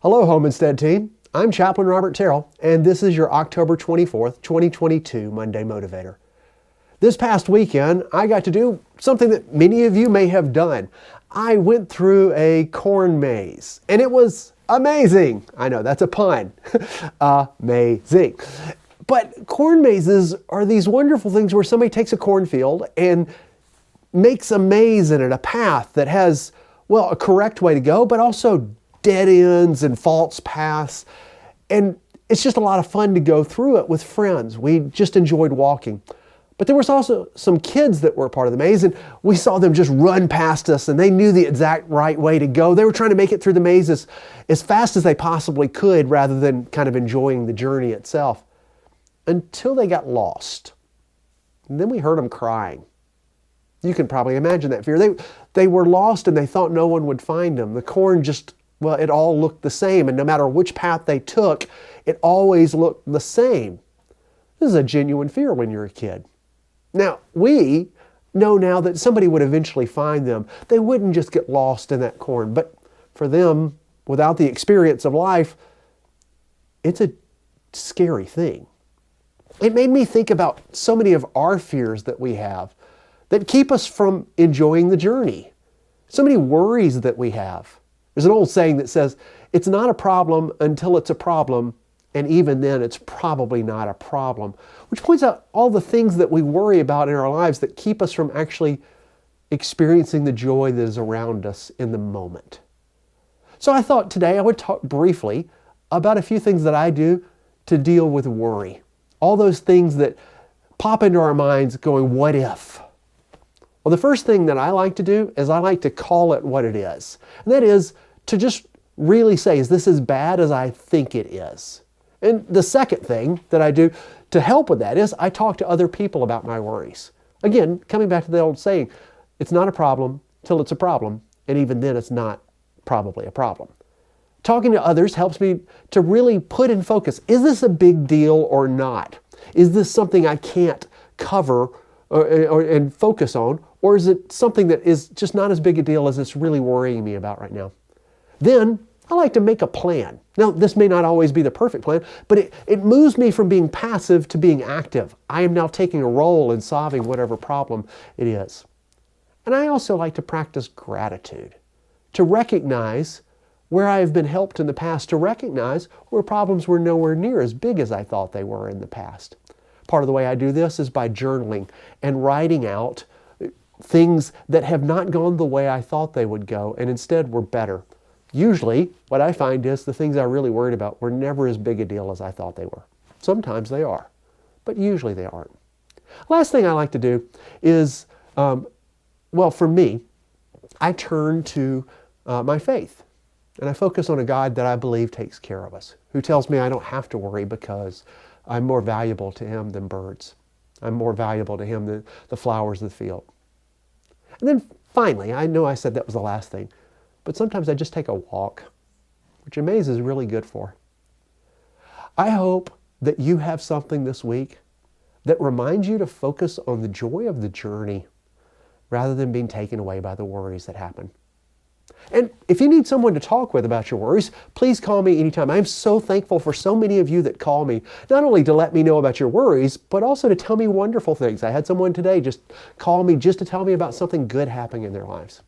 Hello, Homestead team. I'm Chaplain Robert Terrell, and this is your October 24th, 2022 Monday Motivator. This past weekend, I got to do something that many of you may have done. I went through a corn maze, and it was amazing. I know, that's a pun. Amazing. But corn mazes are these wonderful things where somebody takes a cornfield and makes a maze in it, a path that has, well, a correct way to go, but also dead ends and false paths. And it's just a lot of fun to go through it with friends. We just enjoyed walking. But there was also some kids that were part of the maze, and we saw them just run past us, and they knew the exact right way to go. They were trying to make it through the maze as fast as they possibly could rather than kind of enjoying the journey itself, until they got lost. And then we heard them crying. You can probably imagine that fear. They were lost and they thought no one would find them. The corn just, well, it all looked the same, and no matter which path they took, it always looked the same. This is a genuine fear when you're a kid. Now, we know now that somebody would eventually find them. They wouldn't just get lost in that corn, but for them, without the experience of life, it's a scary thing. It made me think about so many of our fears that we have that keep us from enjoying the journey. So many worries that we have. There's an old saying that says, it's not a problem until it's a problem, and even then it's probably not a problem, which points out all the things that we worry about in our lives that keep us from actually experiencing the joy that is around us in the moment. So I thought today I would talk briefly about a few things that I do to deal with worry. All those things that pop into our minds going, what if? Well, the first thing that I like to do is I like to call it what it is. And that is to just really say, is this as bad as I think it is? And the second thing that I do to help with that is I talk to other people about my worries. Again, coming back to the old saying, it's not a problem till it's a problem, and even then it's not probably a problem. Talking to others helps me to really put in focus, is this a big deal or not? Is this something I can't cover and focus on, or is it something that is just not as big a deal as it's really worrying me about right now? Then I like to make a plan. Now, this may not always be the perfect plan, but it moves me from being passive to being active. I am now taking a role in solving whatever problem it is. And I also like to practice gratitude, to recognize where I have been helped in the past, to recognize where problems were nowhere near as big as I thought they were in the past. Part of the way I do this is by journaling and writing out things that have not gone the way I thought they would go and instead were better. Usually, what I find is the things I really worried about were never as big a deal as I thought they were. Sometimes they are, but usually they aren't. Last thing I like to do is, well, for me, I turn to my faith. And I focus on a God that I believe takes care of us, who tells me I don't have to worry because I'm more valuable to Him than birds. I'm more valuable to Him than the flowers of the field. And then finally, I know I said that was the last thing, but sometimes I just take a walk, which a maze is really good for. I hope that you have something this week that reminds you to focus on the joy of the journey rather than being taken away by the worries that happen. And if you need someone to talk with about your worries, please call me anytime. I'm so thankful for so many of you that call me, not only to let me know about your worries, but also to tell me wonderful things. I had someone today just call me just to tell me about something good happening in their lives.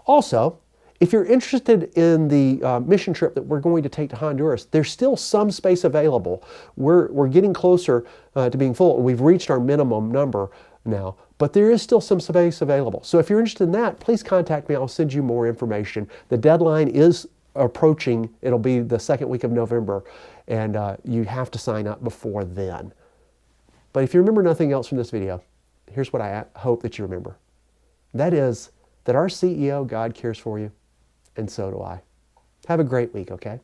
Also, if you're interested in the mission trip that we're going to take to Honduras, there's still some space available. We're getting closer to being full. We've reached our minimum number now, but there is still some space available. So if you're interested in that, please contact me. I'll send you more information. The deadline is approaching. It'll be the second week of November, and you have to sign up before then. But if you remember nothing else from this video, here's what I hope that you remember. That is that our CEO, God, cares for you, and so do I. Have a great week, okay?